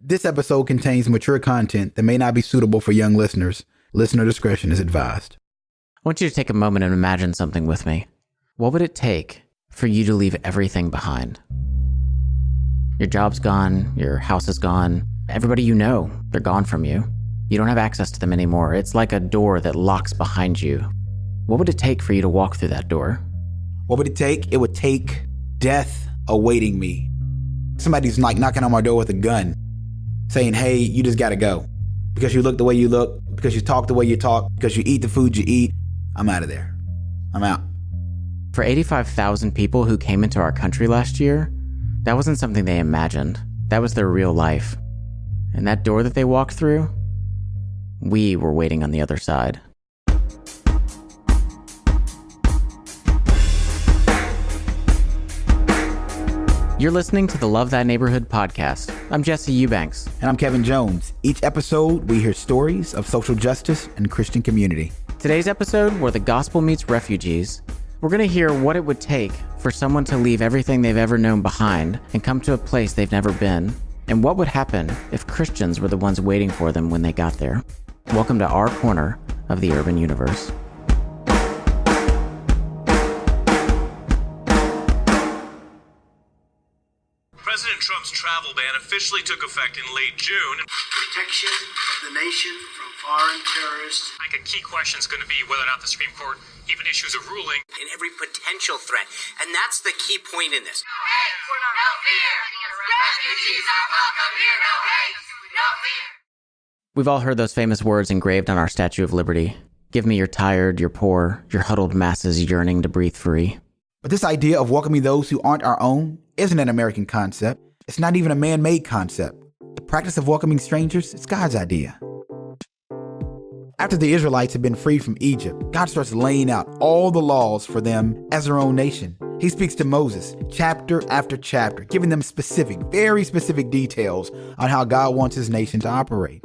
This episode contains mature content that may not be suitable for young listeners. Listener discretion is advised. I want you to take a moment and imagine something with me. What would it take for you to leave everything behind? Your job's gone, your house is gone, everybody you know, they're gone from you. You don't have access to them anymore. It's like a door that locks behind you. What would it take for you to walk through that door? What would it take? It would take death awaiting me. Somebody's like knocking on my door with a gun, saying, hey, you just gotta go. Because you look the way you look, because you talk the way you talk, because you eat the food you eat, I'm out of there. I'm out. For 85,000 people who came into our country last year, that wasn't something they imagined. That was their real life. And that door that they walked through, we were waiting on the other side. You're listening to the Love Thy Neighborhood podcast. I'm Jesse Eubanks. And I'm Kevin Jones. Each episode, we hear stories of social justice and Christian community. Today's episode, where the gospel meets refugees, we're going to hear what it would take for someone to leave everything they've ever known behind and come to a place they've never been, and what would happen if Christians were the ones waiting for them when they got there. Welcome to our corner of the urban universe. President Trump's travel ban officially took effect in late June. Protection of the nation from foreign terrorists. I think a key question is going to be whether or not the Supreme Court even issues a ruling. In every potential threat. And that's the key point in this. No hate, no fear. Refugees are welcome here. No hate, no fear. We've all heard those famous words engraved on our Statue of Liberty. Give me your tired, your poor, your huddled masses yearning to breathe free. But this idea of welcoming those who aren't our own isn't an American concept. It's not even a man-made concept. The practice of welcoming strangers is God's idea. After the Israelites had been freed from Egypt, God starts laying out all the laws for them as their own nation. He speaks to Moses chapter after chapter, giving them specific, very specific details on how God wants his nation to operate.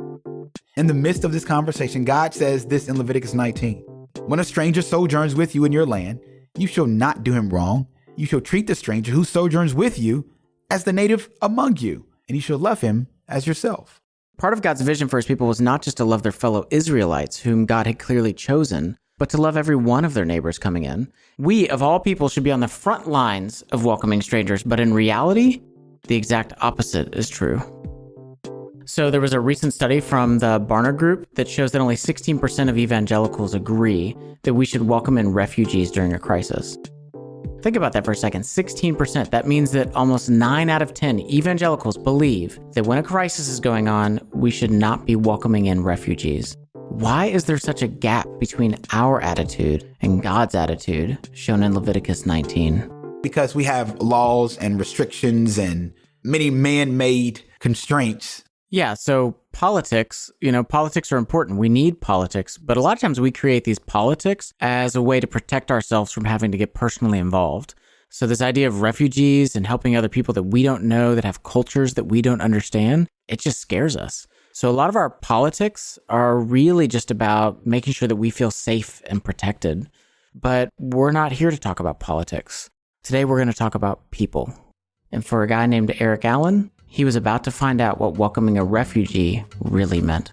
In the midst of this conversation, God says this in Leviticus 19. When a stranger sojourns with you in your land, you shall not do him wrong. You shall treat the stranger who sojourns with you as the native among you, and you shall love him as yourself. Part of God's vision for his people was not just to love their fellow Israelites, whom God had clearly chosen, but to love every one of their neighbors coming in. We, of all people, should be on the front lines of welcoming strangers, but in reality, the exact opposite is true. So there was a recent study from the Barna Group that shows that only 16% of evangelicals agree that we should welcome in refugees during a crisis. Think about that for a second. 16%. That means that almost 9 out of 10 evangelicals believe that when a crisis is going on, we should not be welcoming in refugees. Why is there such a gap between our attitude and God's attitude shown in Leviticus 19? Because we have laws and restrictions and many man-made constraints. Yeah, so politics are important. We need politics, but a lot of times we create these politics as a way to protect ourselves from having to get personally involved. So this idea of refugees and helping other people that we don't know, that have cultures that we don't understand, it just scares us. So a lot of our politics are really just about making sure that we feel safe and protected. But we're not here to talk about politics. Today we're going to talk about people. And for a guy named Eric Allen, he was about to find out what welcoming a refugee really meant.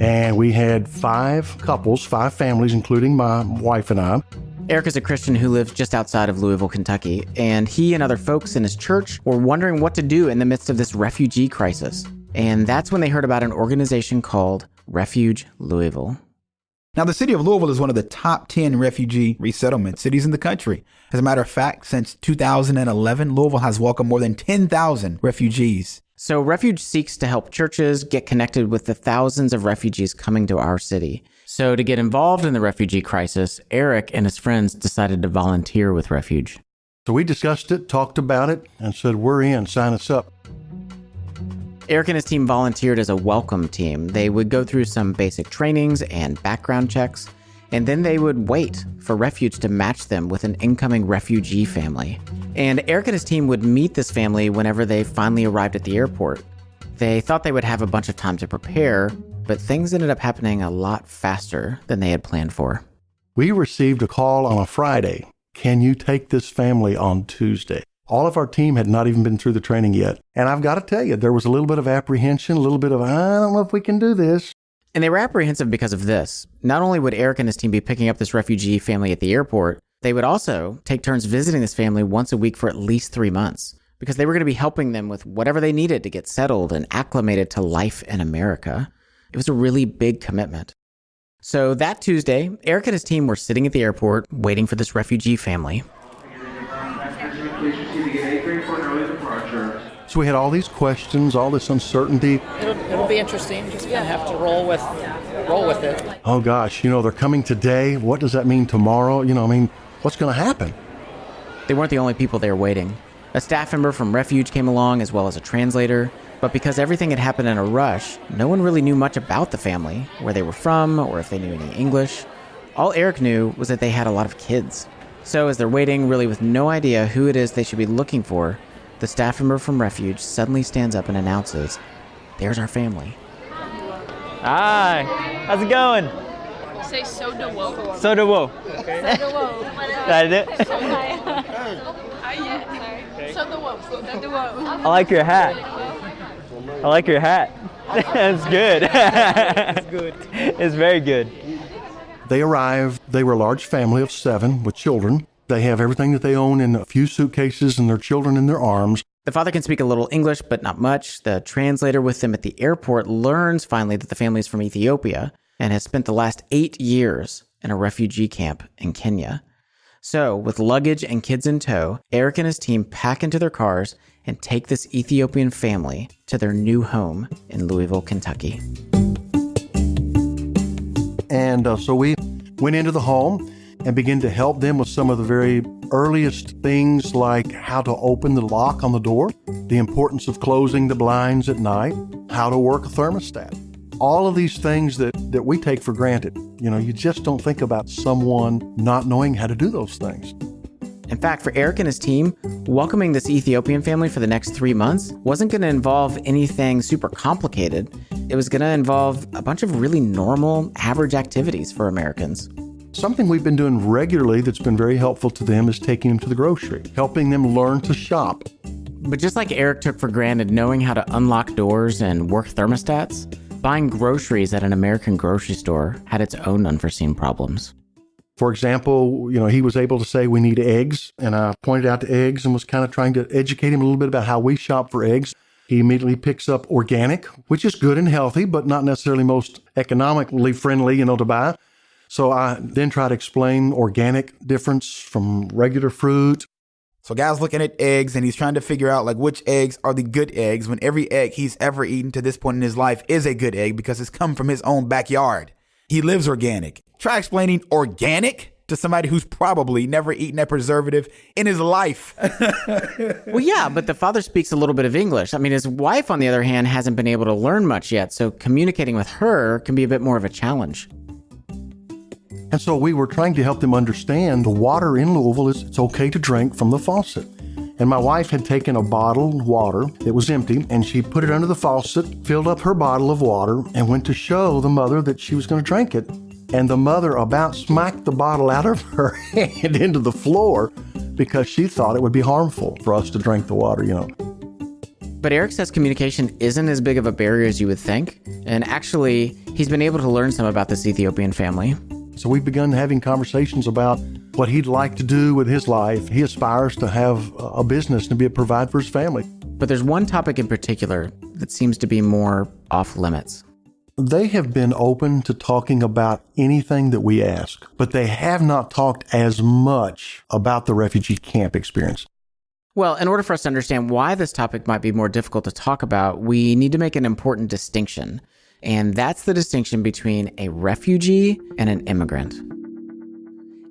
And we had 5 couples, 5 families, including my wife and I. Eric is a Christian who lives just outside of Louisville, Kentucky, and he and other folks in his church were wondering what to do in the midst of this refugee crisis. And that's when they heard about an organization called Refuge Louisville. Now, the city of Louisville is one of the top 10 refugee resettlement cities in the country. As a matter of fact, since 2011, Louisville has welcomed more than 10,000 refugees. So Refuge seeks to help churches get connected with the thousands of refugees coming to our city. So to get involved in the refugee crisis, Eric and his friends decided to volunteer with Refuge. So we discussed it, talked about it, and said, we're in, sign us up. Eric and his team volunteered as a welcome team. They would go through some basic trainings and background checks, and then they would wait for Refuge to match them with an incoming refugee family. And Eric and his team would meet this family whenever they finally arrived at the airport. They thought they would have a bunch of time to prepare, but things ended up happening a lot faster than they had planned for. We received a call on a Friday. Can you take this family on Tuesday? All of our team had not even been through the training yet. And I've got to tell you, there was a little bit of apprehension, a little bit of, I don't know if we can do this. And they were apprehensive because of this. Not only would Eric and his team be picking up this refugee family at the airport, they would also take turns visiting this family once a week for at least 3 months, because they were going to be helping them with whatever they needed to get settled and acclimated to life in America. It was a really big commitment. So that Tuesday, Eric and his team were sitting at the airport waiting for this refugee family. So we had all these questions, all this uncertainty. It'll be interesting. Just gonna have to roll with it. Oh gosh, they're coming today. What does that mean tomorrow? What's going to happen? They weren't the only people there waiting. A staff member from Refuge came along, as well as a translator. But because everything had happened in a rush, no one really knew much about the family, where they were from, or if they knew any English. All Eric knew was that they had a lot of kids. So as they're waiting, really with no idea who it is they should be looking for, the staff member from Refuge suddenly stands up and announces, "There's our family." Hi, how's it going? Say so de wo. So de wo. Okay. So de wo. That it? Hi, yeah, sorry. So de wo. So de wo. I like your hat. I like your hat. That's good. It's good. It's very good. They arrived. They were a large family of 7 with children. They have everything that they own in a few suitcases and their children in their arms. The father can speak a little English, but not much. The translator with them at the airport learns finally that the family is from Ethiopia and has spent the last 8 years in a refugee camp in Kenya. So, with luggage and kids in tow, Eric and his team pack into their cars and take this Ethiopian family to their new home in Louisville, Kentucky. And so we went into the home and began to help them with some of the very earliest things, like how to open the lock on the door, the importance of closing the blinds at night, how to work a thermostat. All of these things that we take for granted. You just don't think about someone not knowing how to do those things. In fact, for Eric and his team, welcoming this Ethiopian family for the next 3 months wasn't going to involve anything super complicated. It was going to involve a bunch of really normal, average activities for Americans. Something we've been doing regularly that's been very helpful to them is taking them to the grocery, helping them learn to shop. But just like Eric took for granted knowing how to unlock doors and work thermostats, buying groceries at an American grocery store had its own unforeseen problems. For example, he was able to say we need eggs, and I pointed out the eggs and was kind of trying to educate him a little bit about how we shop for eggs. He immediately picks up organic, which is good and healthy, but not necessarily most economically friendly, to buy. So I then try to explain organic difference from regular fruit. So guy's looking at eggs and he's trying to figure out which eggs are the good eggs when every egg he's ever eaten to this point in his life is a good egg because it's come from his own backyard. He lives organic. Try explaining organic to somebody who's probably never eaten a preservative in his life. Well, yeah, but the father speaks a little bit of English. I mean, his wife, on the other hand, hasn't been able to learn much yet, so communicating with her can be a bit more of a challenge. And so we were trying to help them understand the water in Louisville it's okay to drink from the faucet. And my wife had taken a bottle of water that was empty, and she put it under the faucet, filled up her bottle of water, and went to show the mother that she was going to drink it. And the mother about smacked the bottle out of her hand into the floor because she thought it would be harmful for us to drink the water, But Eric says communication isn't as big of a barrier as you would think. And actually, he's been able to learn some about this Ethiopian family. So we've begun having conversations about what he'd like to do with his life. He aspires to have a business and be a provide for his family. But there's one topic in particular that seems to be more off limits. They have been open to talking about anything that we ask, but they have not talked as much about the refugee camp experience. Well, in order for us to understand why this topic might be more difficult to talk about, we need to make an important distinction. And that's the distinction between a refugee and an immigrant.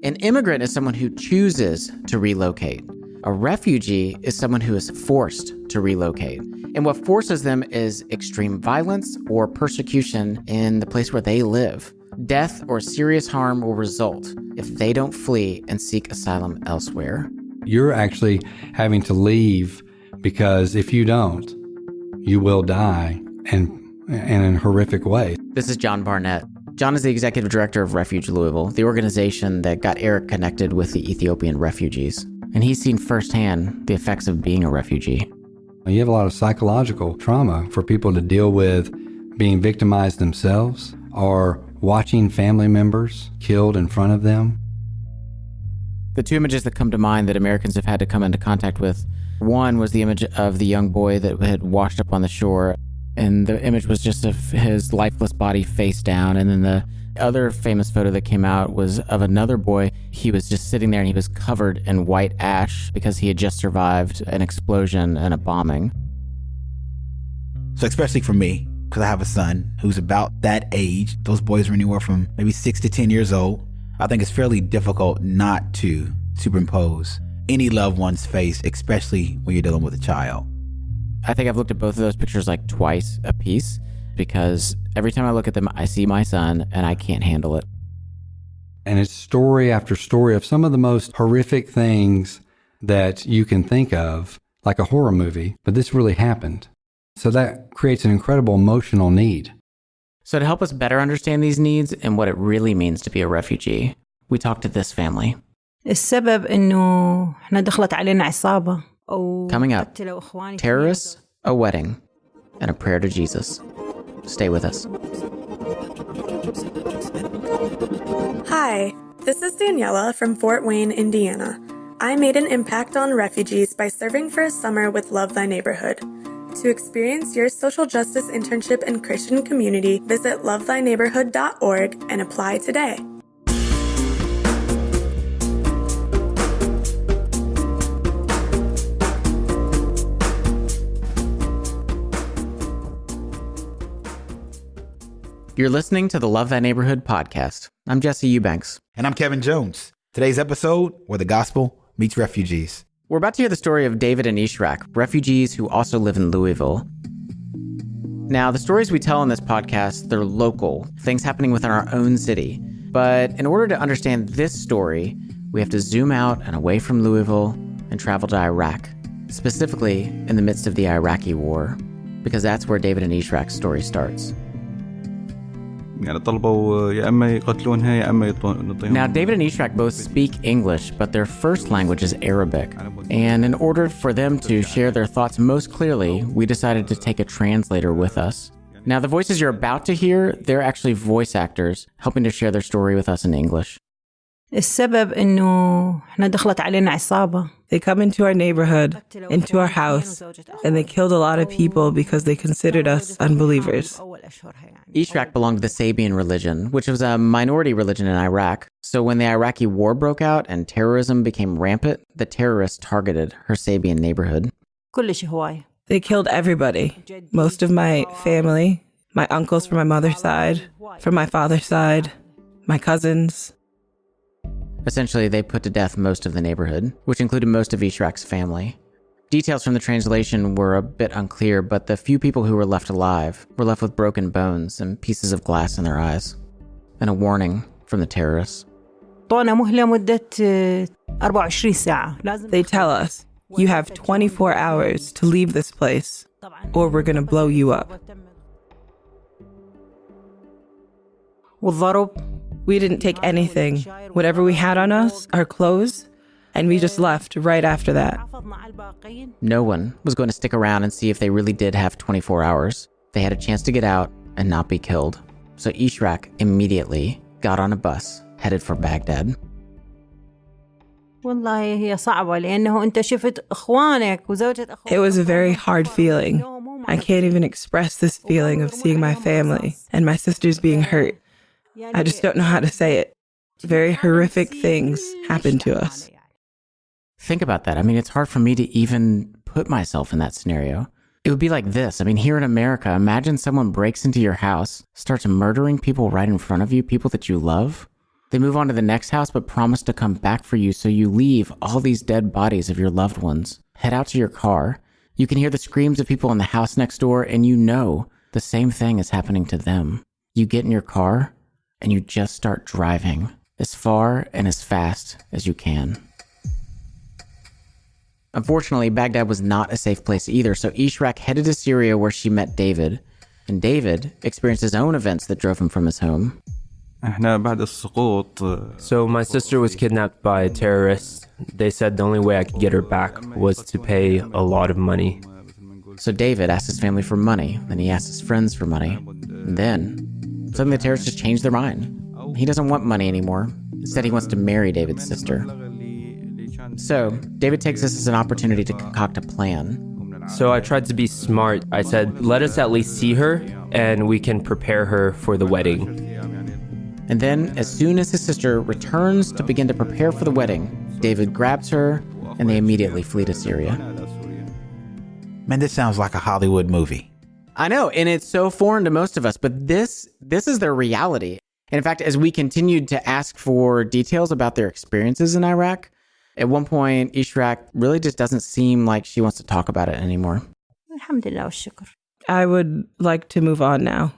An immigrant is someone who chooses to relocate. A refugee is someone who is forced to relocate. And what forces them is extreme violence or persecution in the place where they live. Death or serious harm will result if they don't flee and seek asylum elsewhere. You're actually having to leave because if you don't, you will die and in a horrific way. This is John Barnett. John is the executive director of Refuge Louisville, the organization that got Eric connected with the Ethiopian refugees. and he's seen firsthand the effects of being a refugee. You have a lot of psychological trauma for people to deal with being victimized themselves or watching family members killed in front of them. The two images that come to mind that Americans have had to come into contact with, one was the image of the young boy that had washed up on the shore, and the image was just of his lifeless body face down. And then the other famous photo that came out was of another boy. He was just sitting there and he was covered in white ash because he had just survived an explosion and a bombing. So especially for me, because I have a son who's about that age, those boys are anywhere from maybe 6 to 10 years old, I think it's fairly difficult not to superimpose any loved one's face, especially when you're dealing with a child. I think I've looked at both of those pictures like twice a piece, because every time I look at them, I see my son and I can't handle it. And it's story after story of some of the most horrific things that you can think of, like a horror movie, but this really happened. So that creates an incredible emotional need. So to help us better understand these needs and what it really means to be a refugee, we talked to this family. السبب إنه إحنا دخلت علينا عصابة. Coming up, terrorists, a wedding, and a prayer to Jesus. Stay with us. Hi, this is Daniela from Fort Wayne, Indiana. I made an impact on refugees by serving for a summer with Love Thy Neighborhood. To experience your social justice internship and Christian community, visit lovethyneighborhood.org and apply today. You're listening to the Love Thy Neighborhood podcast. I'm Jesse Eubanks. And I'm Kevin Jones. Today's episode, where the gospel meets refugees. We're about to hear the story of David and Ishrak, refugees who also live in Louisville. Now, the stories we tell on this podcast, they're local, things happening within our own city. But in order to understand this story, we have to zoom out and away from Louisville and travel to Iraq, specifically in the midst of the Iraqi war, because that's where David and Ishrak's story starts. يعني طلبوا يا اما يقتلونها يا اما نعطيهم. Now, David and Ishrak both speak English, but their first language is Arabic. And in order for them to share their thoughts most clearly, we decided to take a translator with us. Now, the voices you're about to hear, they're actually voice actors helping to share their story with us in English. السبب إنه إحنا دخلت علينا عصابة. They come into our neighborhood, into our house, and they killed a lot of people because they considered us unbelievers. Ishrak belonged to the Sabian religion, which was a minority religion in Iraq. So when the Iraqi war broke out and terrorism became rampant, the terrorists targeted her Sabian neighborhood. They killed everybody. Most of my family, my uncles from my mother's side, from my father's side, my cousins. Essentially, they put to death most of the neighborhood, which included most of Ishrak's family. Details from the translation were a bit unclear, but the few people who were left alive were left with broken bones and pieces of glass in their eyes, and a warning from the terrorists. They tell us, you have 24 hours to leave this place, or we're going to blow you up. We didn't take anything. Whatever we had on us, our clothes, and we just left right after that. No one was going to stick around and see if they really did have 24 hours. They had a chance to get out and not be killed. So Ishrak immediately got on a bus, headed for Baghdad. It was a very hard feeling. I can't even express this feeling of seeing my family and my sisters being hurt. I just don't know how to say it. Very horrific things happened to us. Think about that. I mean, it's hard for me to even put myself in that scenario. It would be like this. I mean, here in America, imagine someone breaks into your house, starts murdering people right in front of you, people that you love. They move on to the next house, but promise to come back for you, so you leave all these dead bodies of your loved ones. Head out to your car. You can hear the screams of people in the house next door, and you know the same thing is happening to them. You get in your car, and you just start driving as far and as fast as you can. Unfortunately, Baghdad was not a safe place either, so Ishrak headed to Syria where she met David. And David experienced his own events that drove him from his home. So my sister was kidnapped by terrorists. They said the only way I could get her back was to pay a lot of money. So David asked his family for money, then he asked his friends for money. And then, suddenly the terrorists just changed their mind. He doesn't want money anymore. Instead, he wants to marry David's sister. So, David takes this as an opportunity to concoct a plan. So I tried to be smart. I said, let us at least see her, and we can prepare her for the wedding. And then, as soon as his sister returns to begin to prepare for the wedding, David grabs her, and they immediately flee to Syria. Man, this sounds like a Hollywood movie. I know, and it's so foreign to most of us, but this is their reality. And in fact, as we continued to ask for details about their experiences in Iraq, at one point, Ishrak really just doesn't seem like she wants to talk about it anymore. I would like to move on now.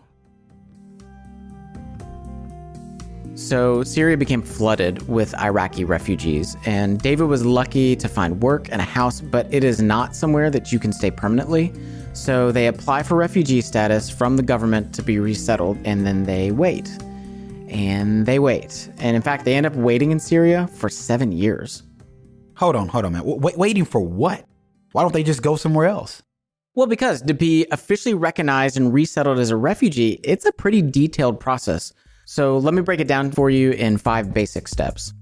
So Syria became flooded with Iraqi refugees, and David was lucky to find work and a house, but it is not somewhere that you can stay permanently. So they apply for refugee status from the government to be resettled, and then they wait. And they wait. And in fact, they end up waiting in Syria for 7 years. Hold on, man. Waiting for what? Why don't they just go somewhere else? Well, because to be officially recognized and resettled as a refugee, it's a pretty detailed process. So let me break it down for you in 5 basic steps.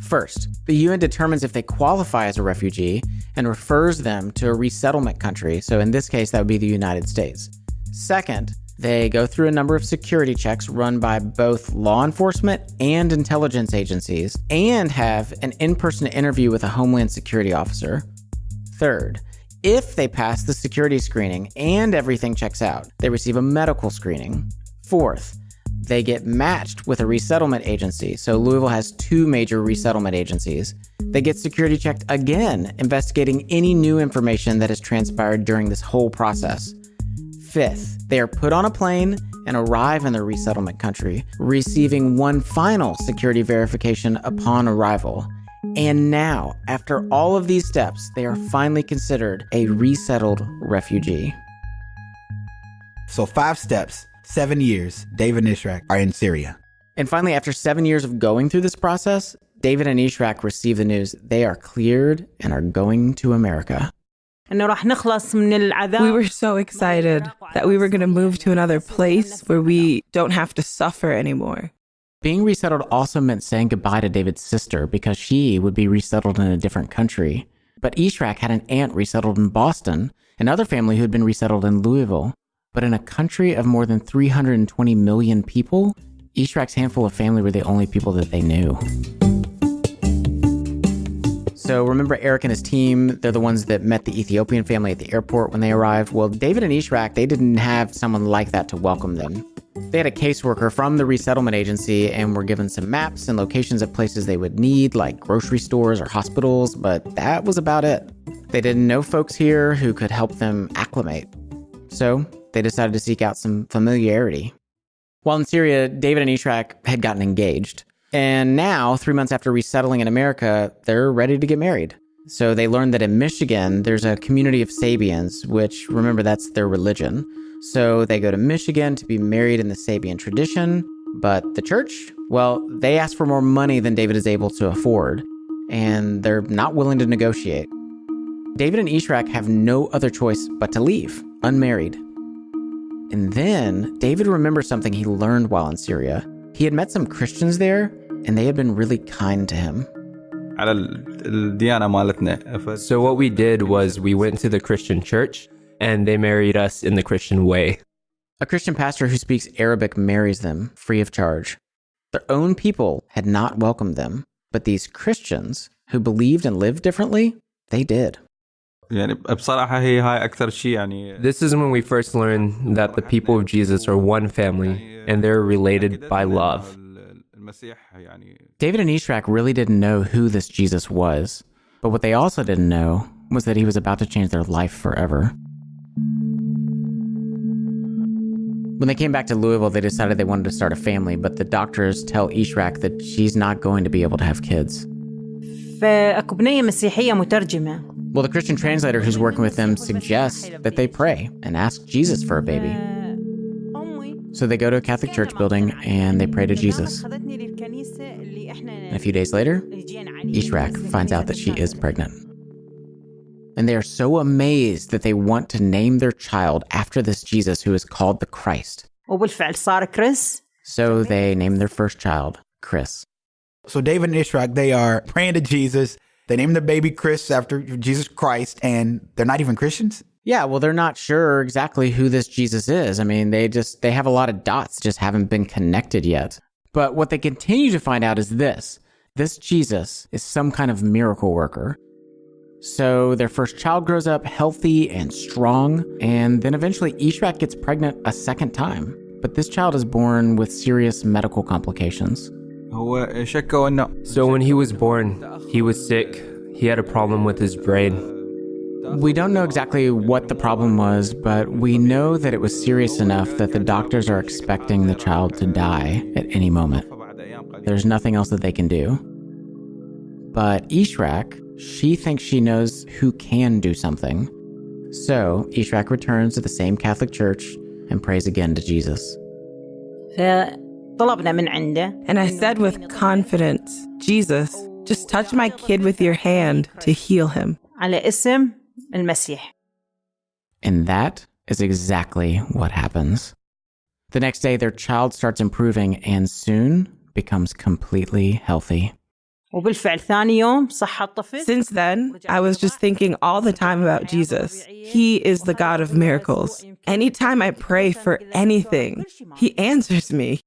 First, the UN determines if they qualify as a refugee and refers them to a resettlement country. So in this case, that would be the United States. Second, they go through a number of security checks run by both law enforcement and intelligence agencies and have an in-person interview with a Homeland Security officer. Third, if they pass the security screening and everything checks out, they receive a medical screening. Fourth, they get matched with a resettlement agency. So Louisville has 2 major resettlement agencies. They get security checked again, investigating any new information that has transpired during this whole process. Fifth, they are put on a plane and arrive in the resettlement country, receiving one final security verification upon arrival. And now, after all of these steps, they are finally considered a resettled refugee. So 5 steps, 7 years, David and Ishrak are in Syria. And finally, after 7 years of going through this process, David and Ishrak receive the news they are cleared and are going to America. We were so excited that we were going to move to another place where we don't have to suffer anymore. Being resettled also meant saying goodbye to David's sister because she would be resettled in a different country. But Ishrak had an aunt resettled in Boston, another family who had been resettled in Louisville. But in a country of more than 320 million people, Ishrak's handful of family were the only people that they knew. So remember Eric and his team, they're the ones that met the Ethiopian family at the airport when they arrived. Well, David and Ishrak, they didn't have someone like that to welcome them. They had a caseworker from the resettlement agency and were given some maps and locations of places they would need, like grocery stores or hospitals, but that was about it. They didn't know folks here who could help them acclimate. So they decided to seek out some familiarity. While in Syria, David and Ishrak had gotten engaged. And now, 3 months after resettling in America, they're ready to get married. So they learned that in Michigan, there's a community of Sabians, which, remember, that's their religion. So they go to Michigan to be married in the Sabian tradition. But the church, well, they ask for more money than David is able to afford. And they're not willing to negotiate. David and Ishrak have no other choice but to leave, unmarried. And then David remembers something he learned while in Syria. He had met some Christians there, and they had been really kind to him. So what we did was we went to the Christian church, and they married us in the Christian way. A Christian pastor who speaks Arabic marries them free of charge. Their own people had not welcomed them, but these Christians who believed and lived differently, they did. This is when we first learned that the people of Jesus are one family, and they're related by love. David and Ishrak really didn't know who this Jesus was, but what they also didn't know was that he was about to change their life forever. When they came back to Louisville, they decided they wanted to start a family, but the doctors tell Ishrak that she's not going to be able to have kids. Well, the Christian translator who's working with them suggests that they pray and ask Jesus for a baby. So they go to a Catholic church building and they pray to Jesus. And a few days later, Ishrak finds out that she is pregnant. And they are so amazed that they want to name their child after this Jesus who is called the Christ. So they name their first child Chris. So David and Ishrak, they are praying to Jesus. They name their baby Chris after Jesus Christ, and they're not even Christians? Yeah, well, they're not sure exactly who this Jesus is. I mean, they have a lot of dots, just haven't been connected yet. But what they continue to find out is this. This Jesus is some kind of miracle worker. So their first child grows up healthy and strong, and then eventually Ishrak gets pregnant a second time. But this child is born with serious medical complications. So when he was born, he was sick. He had a problem with his brain. We don't know exactly what the problem was, but we know that it was serious enough that the doctors are expecting the child to die at any moment. There's nothing else that they can do. But Ishrak, she thinks she knows who can do something. So Ishrak returns to the same Catholic church and prays again to Jesus. And I said with confidence, Jesus, just touch my kid with your hand to heal him. And that is exactly what happens. The next day, their child starts improving and soon becomes completely healthy. Since then, I was just thinking all the time about Jesus. He is the God of miracles. Anytime I pray for anything, he answers me.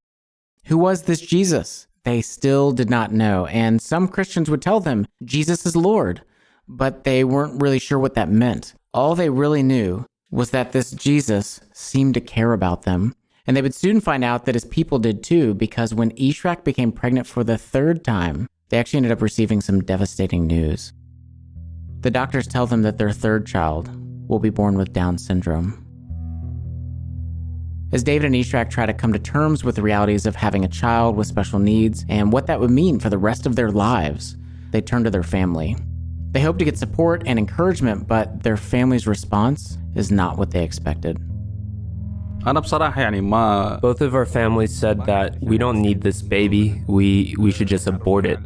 Who was this Jesus? They still did not know, and some Christians would tell them Jesus is Lord, but they weren't really sure what that meant. All they really knew was that this Jesus seemed to care about them, and they would soon find out that his people did too, because when Ishrak became pregnant for the third time, they actually ended up receiving some devastating news. The doctors tell them that their third child will be born with Down syndrome. As David and Ishrak try to come to terms with the realities of having a child with special needs and what that would mean for the rest of their lives, they turn to their family. They hope to get support and encouragement, but their family's response is not what they expected. Both of our families said that we don't need this baby, we should just abort it.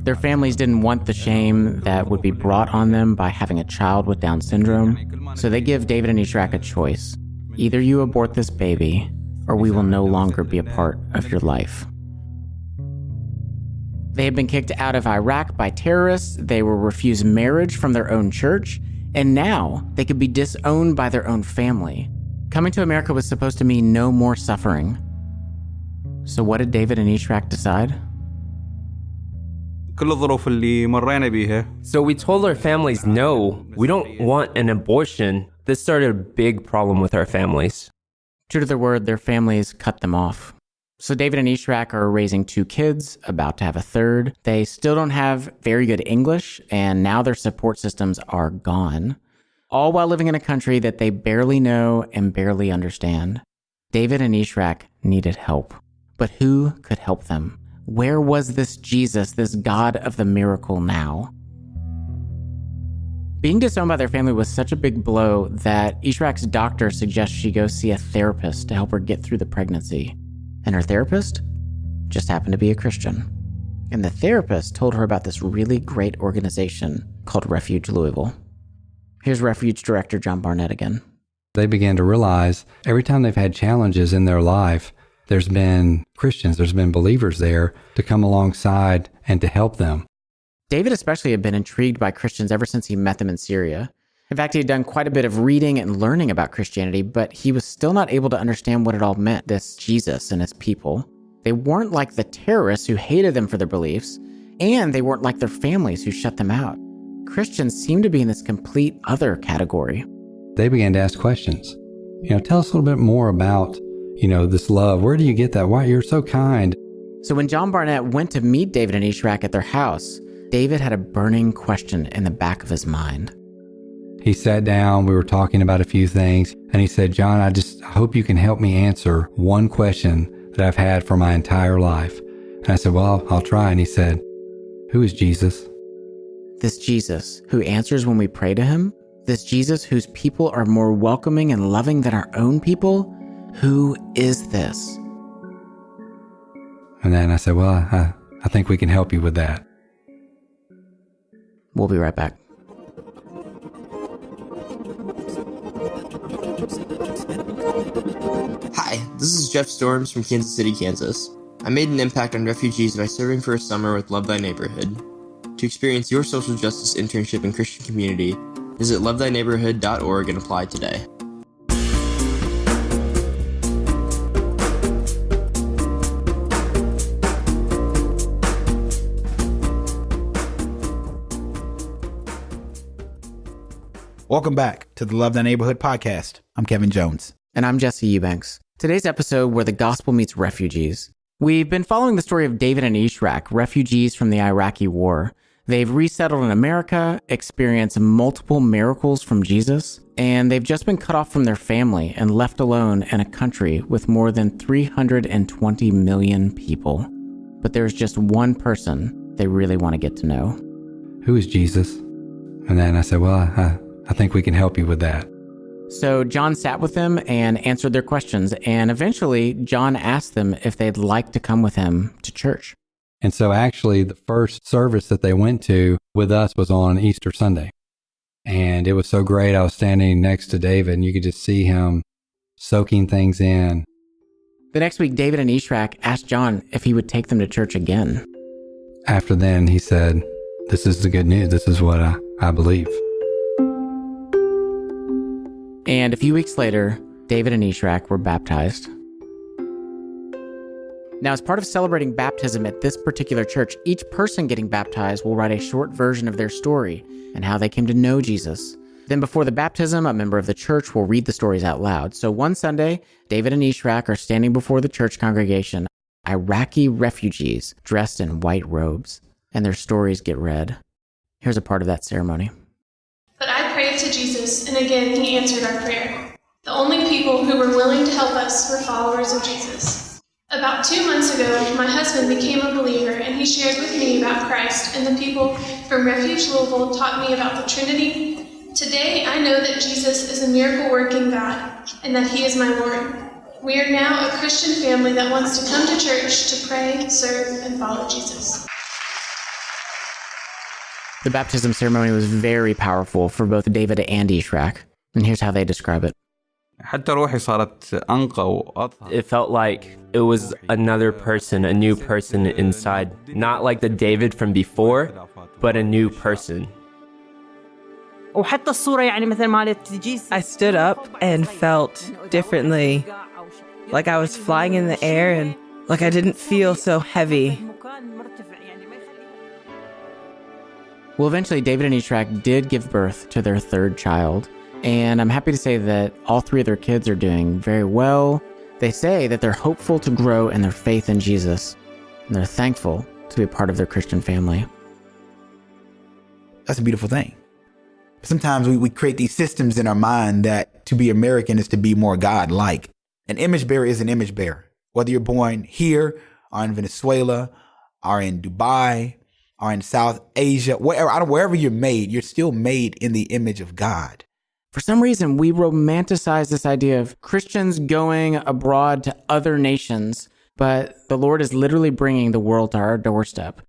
Their families didn't want the shame that would be brought on them by having a child with Down syndrome, so they give David and Ishrak a choice. Either you abort this baby, or we will no longer be a part of your life. They had been kicked out of Iraq by terrorists, they were refused marriage from their own church, and now they could be disowned by their own family. Coming to America was supposed to mean no more suffering. So what did David and Ishrak decide? So we told our families no, we don't want an abortion. This started a big problem with our families. True to their word, their families cut them off. So David and Ishrak are raising 2 kids, about to have a third. They still don't have very good English, and now their support systems are gone. All while living in a country that they barely know and barely understand. David and Ishrak needed help. But who could help them? Where was this Jesus, this God of the miracle now? Being disowned by their family was such a big blow that Ishrak's doctor suggests she go see a therapist to help her get through the pregnancy. And her therapist just happened to be a Christian. And the therapist told her about this really great organization called Refuge Louisville. Here's Refuge Director John Barnett again. They began to realize every time they've had challenges in their life, there's been Christians, there's been believers there to come alongside and to help them. David especially had been intrigued by Christians ever since he met them in Syria. In fact, he had done quite a bit of reading and learning about Christianity, but he was still not able to understand what it all meant, this Jesus and his people. They weren't like the terrorists who hated them for their beliefs, and they weren't like their families who shut them out. Christians seemed to be in this complete other category. They began to ask questions. Tell us a little bit more about, this love. Where do you get that? Why you're so kind? So when John Barnett went to meet David and Ishrak at their house, David had a burning question in the back of his mind. He sat down, we were talking about a few things, and he said, John, I hope you can help me answer one question that I've had for my entire life. And I said, well, I'll try. And he said, who is Jesus? This Jesus who answers when we pray to him? This Jesus whose people are more welcoming and loving than our own people? Who is this? And then I said, well, I think we can help you with that. We'll be right back. Hi, this is Jeff Storms from Kansas City, Kansas. I made an impact on refugees by serving for a summer with Love Thy Neighborhood. To experience your social justice internship and Christian community, visit lovethyneighborhood.org and apply today. Welcome back to the Love Thy Neighborhood podcast. I'm Kevin Jones. And I'm Jesse Eubanks. Today's episode, where the gospel meets refugees. We've been following the story of David and Ishrak, refugees from the Iraqi war. They've resettled in America, experienced multiple miracles from Jesus, and they've just been cut off from their family and left alone in a country with more than 320 million people. But there's just one person they really want to get to know. Who is Jesus? And then I said, well, I think we can help you with that. So John sat with them and answered their questions, and eventually John asked them if they'd like to come with him to church. And so actually the first service that they went to with us was on Easter Sunday. And it was so great. I was standing next to David and you could just see him soaking things in. The next week, David and Ishrak asked John if he would take them to church again. After then, he said, this is the good news. This is what I believe. And a few weeks later, David and Ishrak were baptized. Now, as part of celebrating baptism at this particular church, each person getting baptized will write a short version of their story and how they came to know Jesus. Then before the baptism, a member of the church will read the stories out loud. So one Sunday, David and Ishrak are standing before the church congregation, Iraqi refugees dressed in white robes, and their stories get read. Here's a part of that ceremony. But I prayed to Jesus, and again he answered our prayer. The only people who were willing to help us were followers of Jesus. About 2 months ago, my husband became a believer, and he shared with me about Christ, and the people from Refuge Louisville taught me about the Trinity. Today, I know that Jesus is a miracle-working God, and that he is my Lord. We are now a Christian family that wants to come to church to pray, serve, and follow Jesus. The baptism ceremony was very powerful for both David and Ishrak, and here's how they describe it. It felt like it was another person, a new person inside. Not like the David from before, but a new person. I stood up and felt differently, like I was flying in the air and like I didn't feel so heavy. Well, eventually, David and Ishrak did give birth to their third child, and I'm happy to say that all three of their kids are doing very well. They say that they're hopeful to grow in their faith in Jesus, and they're thankful to be a part of their Christian family. That's a beautiful thing. Sometimes we create these systems in our mind that to be American is to be more God-like. An image bearer is an image bearer. Whether you're born here or in Venezuela or in Dubai or in South Asia, wherever you're made, you're still made in the image of God. For some reason, we romanticize this idea of Christians going abroad to other nations, but the Lord is literally bringing the world to our doorstep.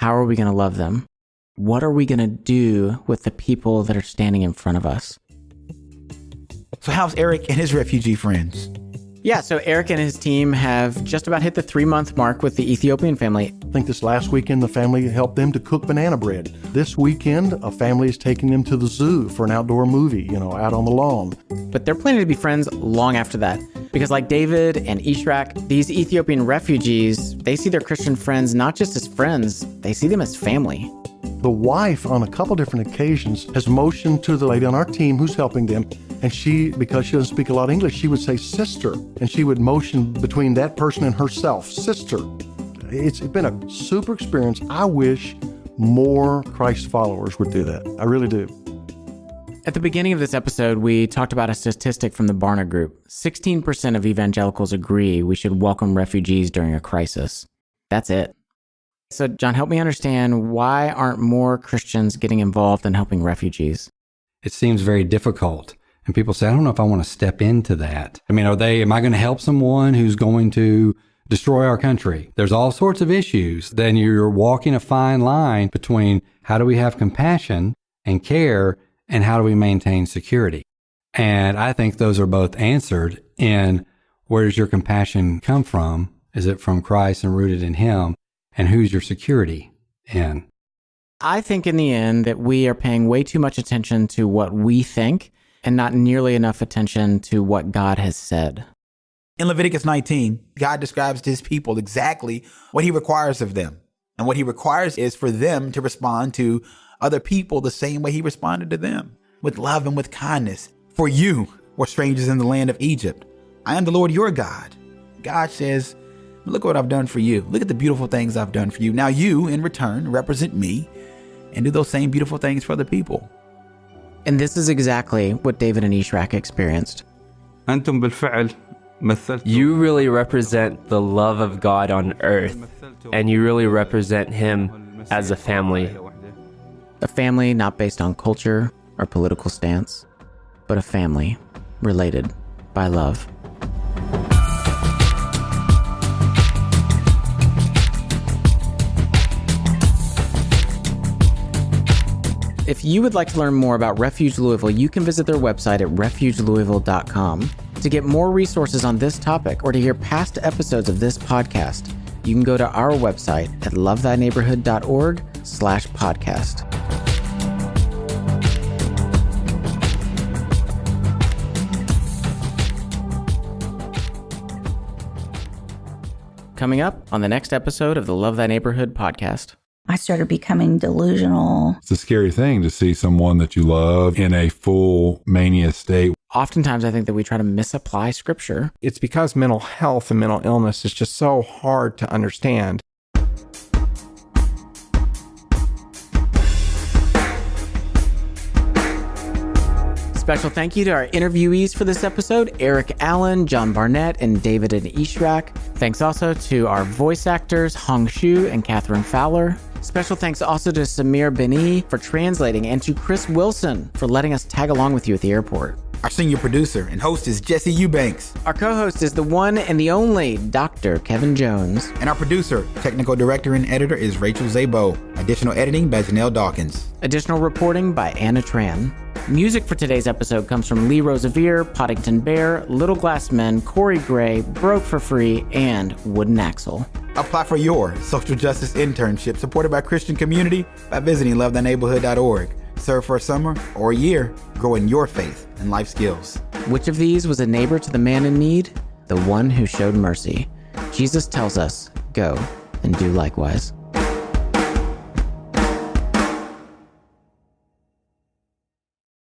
How are we going to love them? What are we going to do with the people that are standing in front of us? So how's Eric and his refugee friends? Yeah, so Eric and his team have just about hit the 3-month mark with the Ethiopian family. I think this last weekend, the family helped them to cook banana bread. This weekend, a family is taking them to the zoo for an outdoor movie, out on the lawn. But they're planning to be friends long after that. Because like David and Ishrak, these Ethiopian refugees, they see their Christian friends not just as friends, they see them as family. The wife, on a couple different occasions, has motioned to the lady on our team who's helping them, and she, because she doesn't speak a lot of English, she would say sister, and she would motion between that person and herself, sister. It's been a super experience. I wish more Christ followers would do that. I really do. At the beginning of this episode, we talked about a statistic from the Barna Group. 16% of evangelicals agree we should welcome refugees during a crisis. That's it. So, John, help me understand, why aren't more Christians getting involved in helping refugees? It seems very difficult. And people say, I don't know if I want to step into that. I mean, am I going to help someone who's going to destroy our country? There's all sorts of issues. Then you're walking a fine line between how do we have compassion and care and how do we maintain security? And I think those are both answered in where does your compassion come from? Is it from Christ and rooted in Him? And who's your security in? I think in the end that we are paying way too much attention to what we think and not nearly enough attention to what God has said. In Leviticus 19, God describes to his people exactly what he requires of them. And what he requires is for them to respond to other people the same way he responded to them, with love and with kindness. For you were strangers in the land of Egypt. I am the Lord your God. God says, look what I've done for you. Look at the beautiful things I've done for you. Now you, in return, represent me and do those same beautiful things for other people. And this is exactly what David and Ishrak experienced. You really represent the love of God on earth, and you really represent Him as a family. A family not based on culture or political stance, but a family related by love. If you would like to learn more about Refuge Louisville, you can visit their website at refugelouisville.com. To get more resources on this topic or to hear past episodes of this podcast, you can go to our website at lovethyneighborhood.org/podcast. Coming up on the next episode of the Love Thy Neighborhood podcast. I started becoming delusional. It's a scary thing to see someone that you love in a full mania state. Oftentimes, I think that we try to misapply scripture. It's because mental health and mental illness is just so hard to understand. Special thank you to our interviewees for this episode, Eric Allen, John Barnett, and David and Ishrak. Thanks also to our voice actors, Hong Shu and Catherine Fowler. Special thanks also to Samir Beni for translating and to Chris Wilson for letting us tag along with you at the airport. Our senior producer and host is Jesse Eubanks. Our co-host is the one and the only Dr. Kevin Jones. And our producer, technical director, and editor is Rachel Zabo. Additional editing by Janelle Dawkins. Additional reporting by Anna Tran. Music for today's episode comes from Lee Rosevere, Poddington Bear, Little Glass Men, Corey Gray, Broke for Free, and Wooden Axle. Apply for your social justice internship supported by Christian Community by visiting lovethyneighborhood.org. Serve for a summer or a year, grow in your faith and life skills. Which of these was a neighbor to the man in need? The one who showed mercy. Jesus tells us, go and do likewise.